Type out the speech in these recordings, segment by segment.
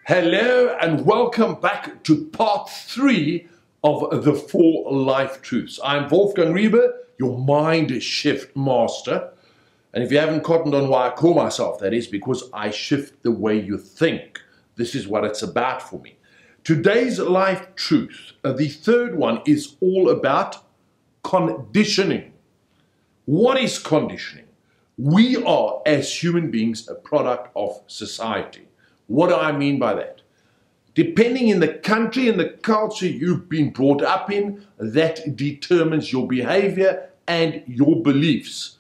Hello and welcome back to part 3 of the 4 life truths. I'm Wolfgang Riebe, your mind shift master. And if you haven't cottoned on why I call myself that, is because I shift the way you think. This is what it's about for me. Today's life truth, the third one, is all about conditioning. What is conditioning? We are, as human beings, a product of society. What do I mean by that? Depending in the country and the culture you've been brought up in, that determines your behavior and your beliefs.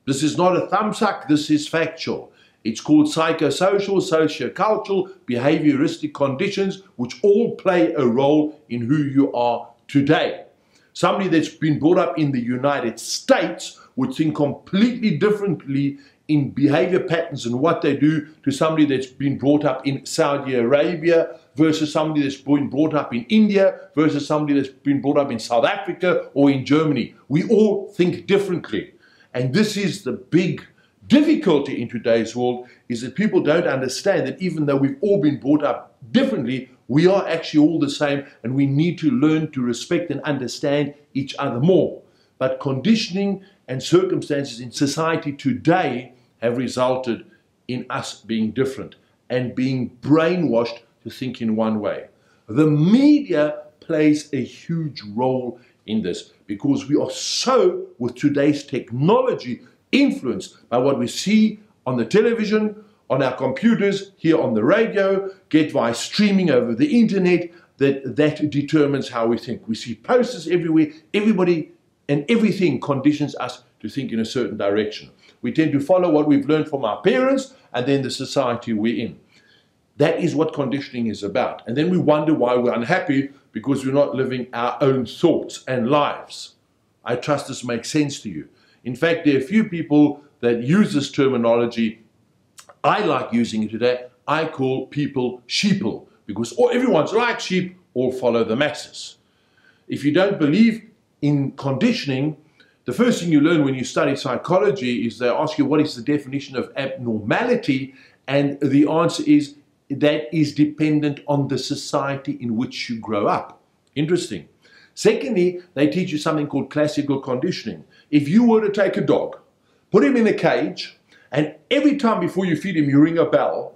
This is not a thumbsuck, this is factual. It's called psychosocial, sociocultural, behavioristic conditions, which all play a role in who you are today. Somebody that's been brought up in the United States would think completely differently in behavior patterns and what they do to somebody that's been brought up in Saudi Arabia versus somebody that's been brought up in India versus somebody that's been brought up in South Africa or in Germany. We all think differently. And this is the big difficulty in today's world, is that people don't understand that even though we've all been brought up differently, we are actually all the same, and we need to learn to respect and understand each other more. But conditioning and circumstances in society today have resulted in us being different and being brainwashed to think in one way. The media plays a huge role in this because we are so, with today's technology, influenced by what we see on the television, on our computers, here on the radio, get via streaming over the internet, that determines how we think. We see posters everywhere. Everybody and everything conditions us to think in a certain direction. We tend to follow what we've learned from our parents and then the society we're in. That is what conditioning is about. And then we wonder why we're unhappy because we're not living our own thoughts and lives. I trust this makes sense to you. In fact, there are a few people that use this terminology. I like using it today. I call people sheeple because everyone's like sheep, all follow the masses. If you don't believe in conditioning, the first thing you learn when you study psychology is they ask you what is the definition of abnormality, and the answer is that is dependent on the society in which you grow up. Interesting. Secondly, they teach you something called classical conditioning. If you were to take a dog, put him in a cage, and every time before you feed him you ring a bell,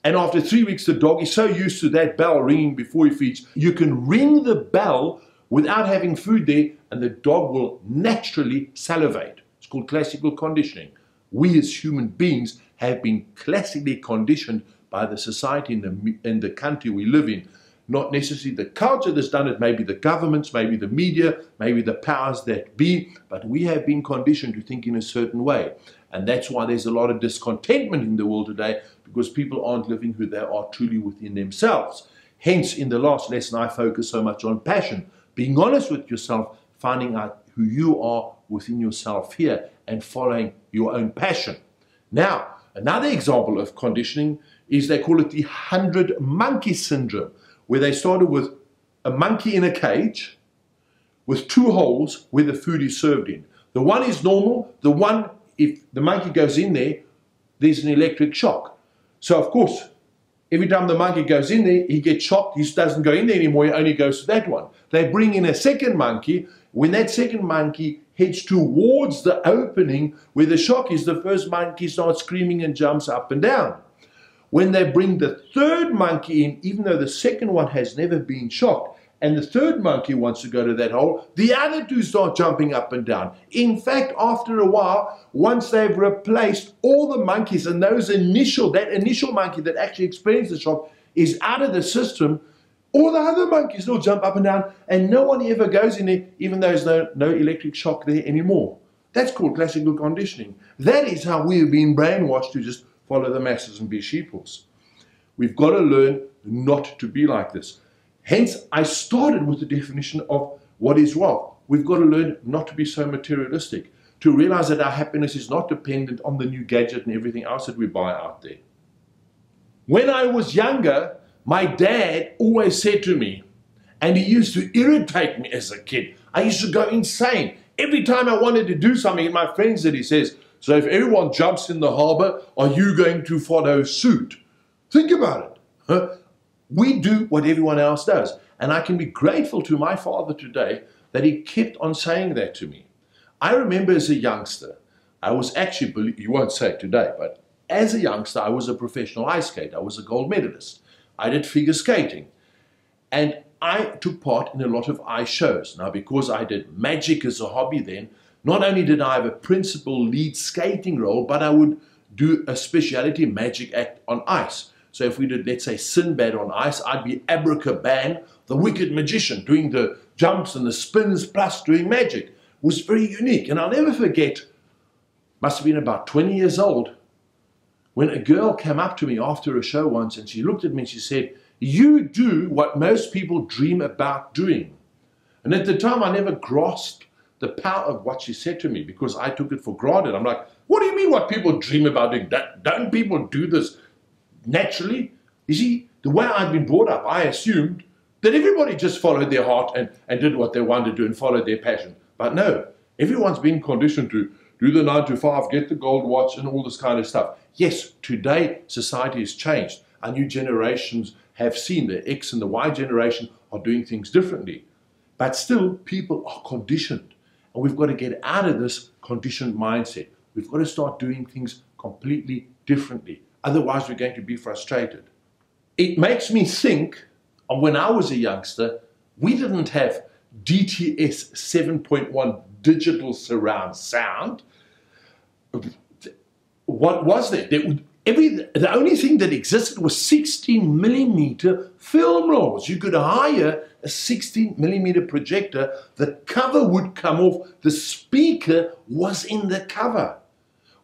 and after 3 weeks the dog is so used to that bell ringing before he feeds, you can ring the bell without having food there, and the dog will naturally salivate. It's called classical conditioning. We as human beings have been classically conditioned by the society in the country we live in. Not necessarily the culture that's done it, maybe the governments, maybe the media, maybe the powers that be, but we have been conditioned to think in a certain way. And that's why there's a lot of discontentment in the world today, because people aren't living who they are truly within themselves. Hence, in the last lesson, I focus so much on passion. Being honest with yourself, finding out who you are within yourself here and following your own passion. Now, another example of conditioning is they call it the 100 monkey syndrome, where they started with a monkey in a cage with 2 holes where the food is served in. The one is normal, the one, if the monkey goes in there, there's an electric shock. So of course, every time the monkey goes in there, he gets shocked, he doesn't go in there anymore, he only goes to that one. They bring in a second monkey. When that second monkey heads towards the opening where the shock is, the first monkey starts screaming and jumps up and down. When they bring the third monkey in, even though the second one has never been shocked, and the third monkey wants to go to that hole, the other 2 start jumping up and down. In fact, after a while, once they've replaced all the monkeys and that initial monkey that actually experienced the shock is out of the system, all the other monkeys will jump up and down, and no one ever goes in there, even though there's no electric shock there anymore. That's called classical conditioning. That is how we have been brainwashed to just follow the masses and be sheeples. We've got to learn not to be like this. Hence, I started with the definition of what is wealth. We've got to learn not to be so materialistic, to realize that our happiness is not dependent on the new gadget and everything else that we buy out there. When I was younger, my dad always said to me, and he used to irritate me as a kid, I used to go insane. Every time I wanted to do something, and my friends said, he says, so if everyone jumps in the harbor, are you going to follow suit? Think about it. We do what everyone else does. And I can be grateful to my father today that he kept on saying that to me. I remember as a youngster, I was actually, you won't say it today, but as a youngster, I was a professional ice skater. I was a gold medalist. I did figure skating. And I took part in a lot of ice shows. Now, because I did magic as a hobby then, not only did I have a principal lead skating role, but I would do a specialty magic act on ice. So if we did, let's say, Sinbad on ice, I'd be Abracaban, the wicked magician, doing the jumps and the spins plus doing magic. It was very unique. And I'll never forget, must have been about 20 years old, when a girl came up to me after a show once and she looked at me and she said, "You do what most people dream about doing." And at the time, I never grasped the power of what she said to me because I took it for granted. I'm like, what do you mean what people dream about doing? Don't people do this naturally? You see, the way I'd been brought up, I assumed that everybody just followed their heart and did what they wanted to do and followed their passion. But no, everyone's been conditioned to do the 9 to 5, get the gold watch and all this kind of stuff. Yes, today society has changed. Our new generations have seen the X and the Y generation are doing things differently. But still, people are conditioned. And we've got to get out of this conditioned mindset. We've got to start doing things completely differently. Otherwise, we're going to be frustrated. It makes me think of when I was a youngster, we didn't have DTS 7.1 digital surround sound. What was there? The only thing that existed was 16mm film rolls. You could hire a 16mm projector. The cover would come off. The speaker was in the cover.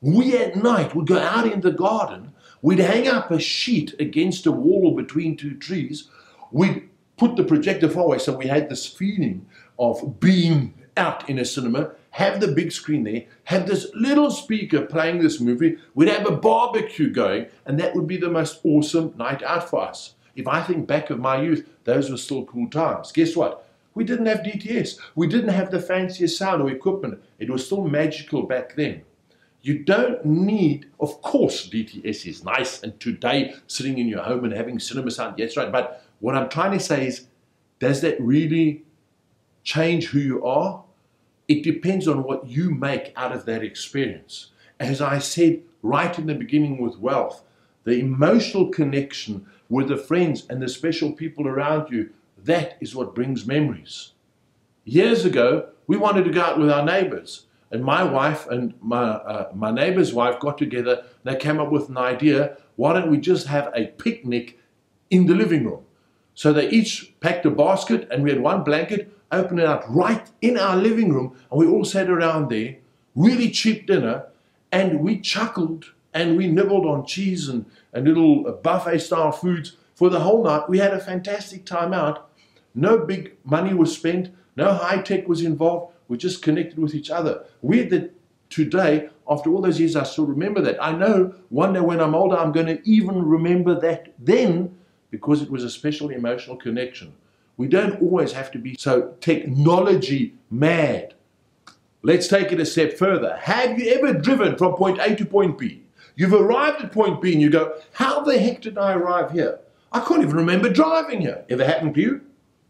We at night would go out in the garden. We'd hang up a sheet against a wall or between two trees. We'd put the projector far away so we had this feeling of being out in a cinema, have the big screen there, have this little speaker playing this movie, we'd have a barbecue going, and that would be the most awesome night out for us. If I think back of my youth, those were still cool times. Guess what? We didn't have DTS. We didn't have the fanciest sound or equipment. It was still magical back then. You don't need, of course, DTS is nice, and today, sitting in your home and having cinema sound, yes, right, but what I'm trying to say is, does that really change who you are? It depends on what you make out of that experience. As I said right in the beginning with wealth, the emotional connection with the friends and the special people around you, that is what brings memories. Years ago, we wanted to go out with our neighbors. And my wife and my neighbor's wife got together. They came up with an idea, why don't we just have a picnic in the living room? So they each packed a basket and we had one blanket, opened it out right in our living room, and we all sat around there, really cheap dinner, and we chuckled and we nibbled on cheese and little buffet-style foods for the whole night. We had a fantastic time out. No big money was spent, no high-tech was involved. We just connected with each other. Weird that today, after all those years, I still remember that. I know one day when I'm older, I'm going to even remember that then because it was a special emotional connection. We don't always have to be so technology mad. Let's take it a step further. Have you ever driven from point A to point B? You've arrived at point B and you go, how the heck did I arrive here? I can't even remember driving here. Ever happened to you?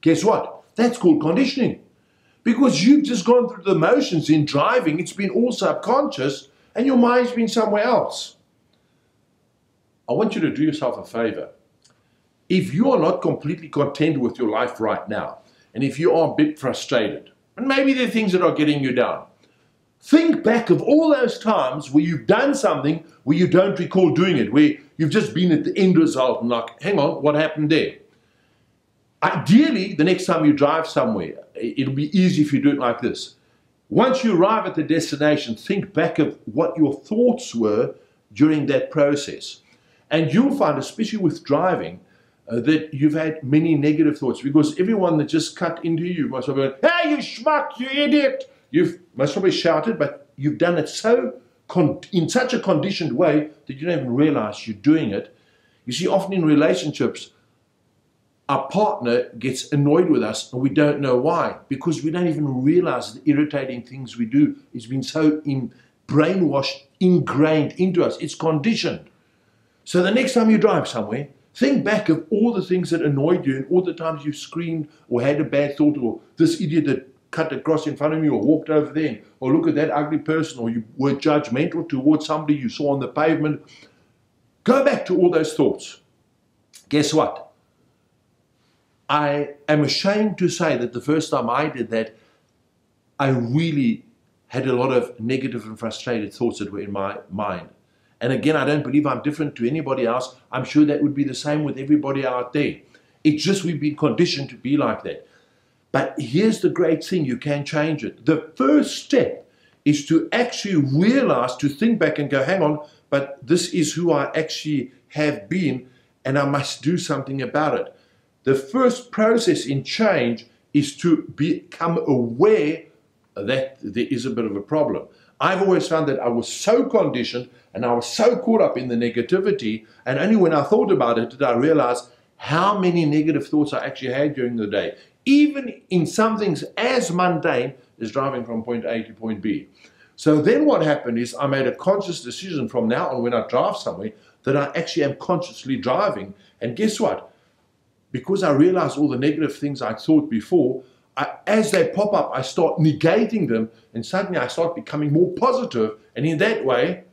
Guess what? That's called conditioning. Because you've just gone through the motions in driving, it's been all subconscious, and your mind's been somewhere else. I want you to do yourself a favor. If you are not completely content with your life right now, and if you are a bit frustrated, and maybe there are things that are getting you down, think back of all those times where you've done something where you don't recall doing it, where you've just been at the end result and like, hang on, what happened there? Ideally, the next time you drive somewhere, it'll be easy if you do it like this. Once you arrive at the destination, think back of what your thoughts were during that process. And you'll find, especially with driving, that you've had many negative thoughts because everyone that just cut into you must have gone, hey, you schmuck, you idiot. You've most probably shouted, but you've done it so in such a conditioned way that you don't even realize you're doing it. You see, often in relationships, our partner gets annoyed with us and we don't know why, because we don't even realize the irritating things we do. It's been so brainwashed, ingrained into us. It's conditioned. So the next time you drive somewhere, Think back of all the things that annoyed you and all the times you screamed or had a bad thought, or this idiot that cut across in front of you or walked over there, or look at that ugly person, or you were judgmental towards somebody you saw on the pavement. Go back to all those thoughts. Guess what? I am ashamed to say that the first time I did that, I really had a lot of negative and frustrated thoughts that were in my mind. And again, I don't believe I'm different to anybody else. I'm sure that would be the same with everybody out there. It's just we've been conditioned to be like that. But here's the great thing, you can change it. The first step is to actually realize, to think back and go, hang on, but this is who I actually have been, and I must do something about it. The first process in change is to become aware that there is a bit of a problem. I've always found that I was so conditioned and I was so caught up in the negativity, and only when I thought about it did I realize how many negative thoughts I actually had during the day, even in some things as mundane as driving from point A to point B. So then what happened is I made a conscious decision from now on when I drive somewhere that I actually am consciously driving. And guess what? Because I realized all the negative things I thought before, as they pop up, I start negating them, and suddenly I start becoming more positive, and in that way,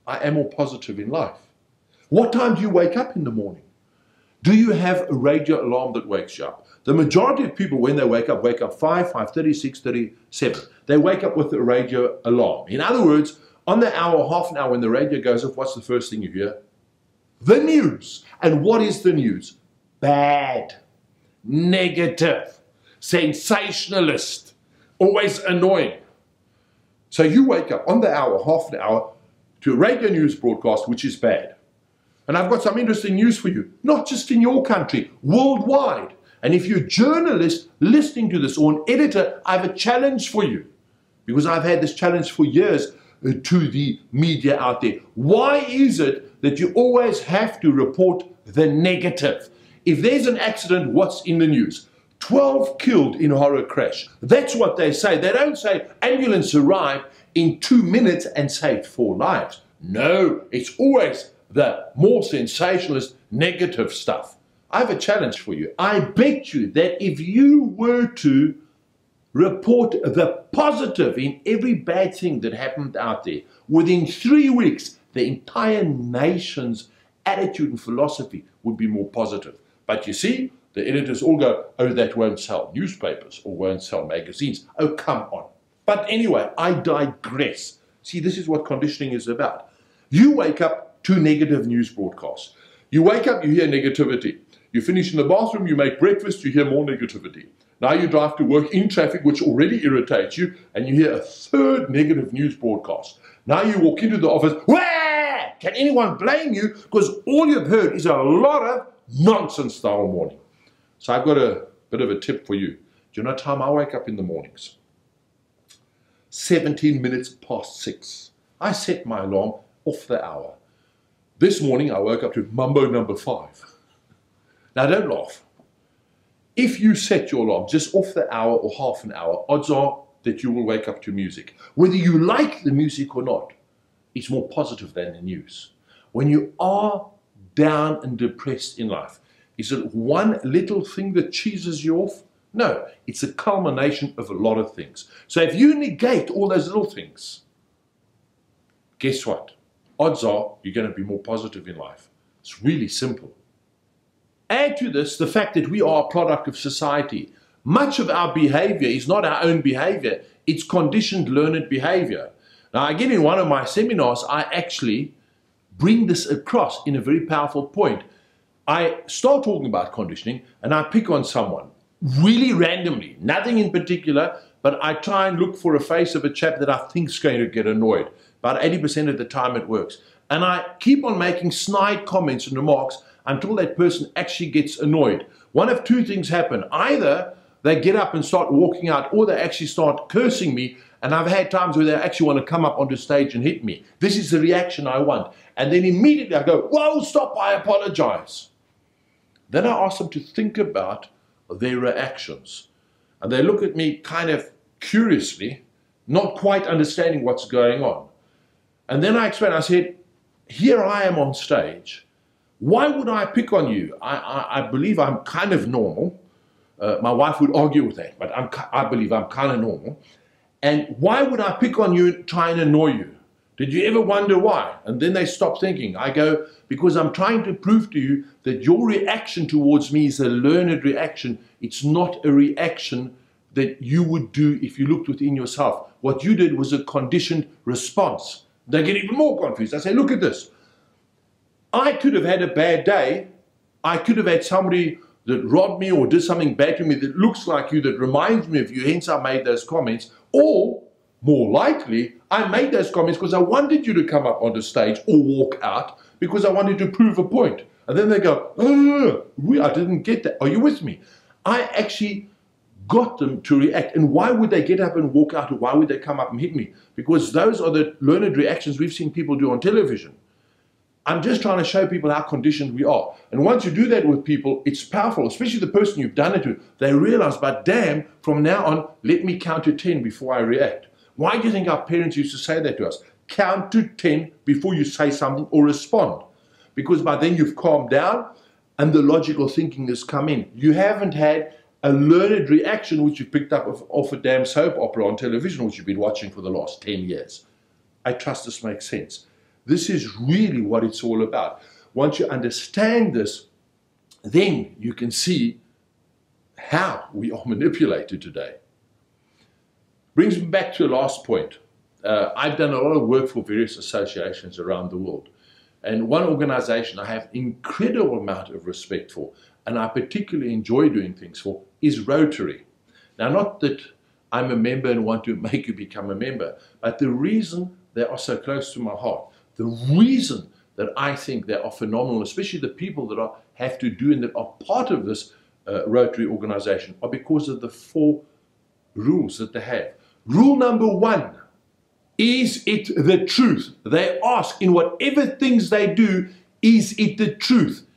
I am more positive in life. What time do you wake up in the morning? Do you have a radio alarm that wakes you up? The majority of people, when they wake up 5, 5:30, 6:30, 7. They wake up with a radio alarm. In other words, on the hour, half an hour when the radio goes off, what's the first thing you hear? The news. And what is the news? Bad, negative, sensationalist, always annoying. So you wake up on the hour, half an hour, to a radio news broadcast, which is bad. And I've got some interesting news for you, not just in your country, worldwide. And if you're a journalist listening to this, or an editor, I have a challenge for you, because I've had this challenge for years to the media out there. Why is it that you always have to report the negative? If there's an accident, what's in the news? 12 killed in a horror crash. That's what they say. They don't say ambulance arrived in 2 minutes and saved 4 lives. No, it's always the more sensationalist, negative stuff. I have a challenge for you. I bet you that if you were to report the positive in every bad thing that happened out there, within 3 weeks, the entire nation's attitude and philosophy would be more positive. But you see, the editors all go, oh, that won't sell newspapers or won't sell magazines. Oh, come on. But anyway, I digress. See, this is what conditioning is about. You wake up to negative news broadcasts. You wake up, you hear negativity. You finish in the bathroom, you make breakfast, you hear more negativity. Now you drive to work in traffic, which already irritates you, and you hear a third negative news broadcast. Now you walk into the office, wah! Can anyone blame you? Because all you've heard is a lot of nonsense the whole morning. So I've got a bit of a tip for you. Do you know what time I wake up in the mornings? 17 minutes past 6. I set my alarm off the hour. This morning I woke up to mambo number 5. Now don't laugh. If you set your alarm just off the hour or half an hour, odds are that you will wake up to music. Whether you like the music or not, it's more positive than the news. When you are down and depressed in life, is it one little thing that cheeses you off? No, it's a culmination of a lot of things. So if you negate all those little things, guess what? Odds are you're going to be more positive in life. It's really simple. Add to this the fact that we are a product of society. Much of our behavior is not our own behavior, it's conditioned learned behavior. Now again, in one of my seminars, I actually bring this across in a very powerful point. I start talking about conditioning and I pick on someone, really randomly, nothing in particular, but I try and look for a face of a chap that I think is going to get annoyed. About 80% of the time it works. And I keep on making snide comments and remarks until that person actually gets annoyed. One of two things happen. Either they get up and start walking out, or they actually start cursing me, and I've had times where they actually want to come up onto stage and hit me. This is the reaction I want. And then immediately I go, whoa, stop, I apologize. Then I ask them to think about their reactions. And they look at me kind of curiously, not quite understanding what's going on. And then I explain, I said, here I am on stage. Why would I pick on you? I believe I'm kind of normal. My wife would argue with that, but I believe I'm kind of normal. And why would I pick on you and try and annoy you? Did you ever wonder why? And then they stop thinking. I go, because I'm trying to prove to you that your reaction towards me is a learned reaction. It's not a reaction that you would do if you looked within yourself. What you did was a conditioned response. They get even more confused. I say, look at this. I could have had a bad day. I could have had somebody that robbed me or did something bad to me that looks like you, that reminds me of you, hence I made those comments. Or, more likely, I made those comments because I wanted you to come up on the stage or walk out because I wanted to prove a point. And then they go, oh, I didn't get that. Are you with me? I actually got them to react. And why would they get up and walk out, or why would they come up and hit me? Because those are the learned reactions we've seen people do on television. I'm just trying to show people how conditioned we are. And once you do that with people, it's powerful, especially the person you've done it to. They realize, but damn, from now on, let me count to 10 before I react. Why do you think our parents used to say that to us? Count to 10 before you say something or respond. Because by then you've calmed down and the logical thinking has come in. You haven't had a learned reaction which you picked up off a damn soap opera on television, which you've been watching for the last 10 years. I trust this makes sense. This is really what it's all about. Once you understand this, then you can see how we are manipulated today. Brings me back to the last point. I've done a lot of work for various associations around the world. And one organization I have incredible amount of respect for, and I particularly enjoy doing things for, is Rotary. Now, not that I'm a member and want to make you become a member, but the reason they are so close to my heart, the reason that I think they are phenomenal, especially the people that have to do and that are part of this Rotary organization, are because of the 4 rules that they have. Rule number 1, is it the truth? They ask in whatever things they do, is it the truth?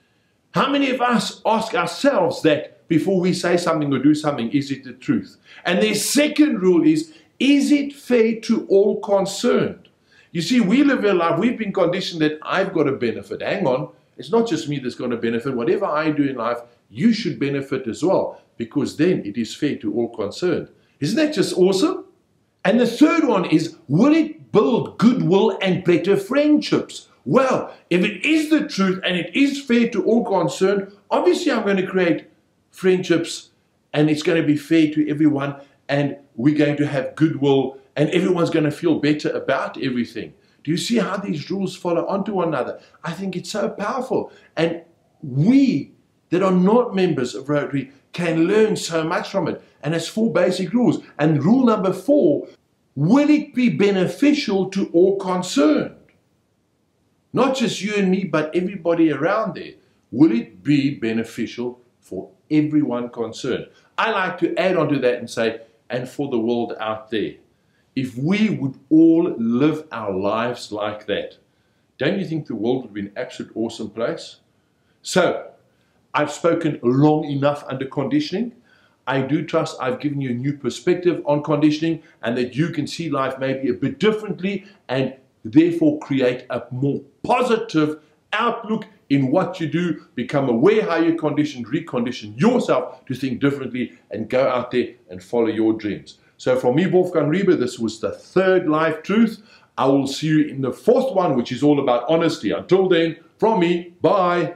How many of us ask ourselves that before we say something or do something, is it the truth? And their second rule is it fair to all concerned? You see, we live a life, we've been conditioned that I've got to benefit. Hang on, it's not just me that's going to benefit. Whatever I do in life, you should benefit as well, because then it is fair to all concerned. Isn't that just awesome? And the third one is, will it build goodwill and better friendships? Well, if it is the truth and it is fair to all concerned, obviously I'm going to create friendships and it's going to be fair to everyone and we're going to have goodwill and everyone's going to feel better about everything. Do you see how these rules follow onto one another? I think it's so powerful. And we that are not members of Rotary can learn so much from it. And it's 4 basic rules. And rule number 4, will it be beneficial to all concerned? Not just you and me, but everybody around there. Will it be beneficial for everyone concerned? I like to add on to that and say, and for the world out there. If we would all live our lives like that, don't you think the world would be an absolute awesome place? So, I've spoken long enough under conditioning. I do trust I've given you a new perspective on conditioning and that you can see life maybe a bit differently and therefore create a more positive outlook in what you do. Become aware how you're conditioned, recondition yourself to think differently and go out there and follow your dreams. So from me, Wolfgang Riebe, this was the 3rd life truth. I will see you in the 4th one, which is all about honesty. Until then, from me, bye.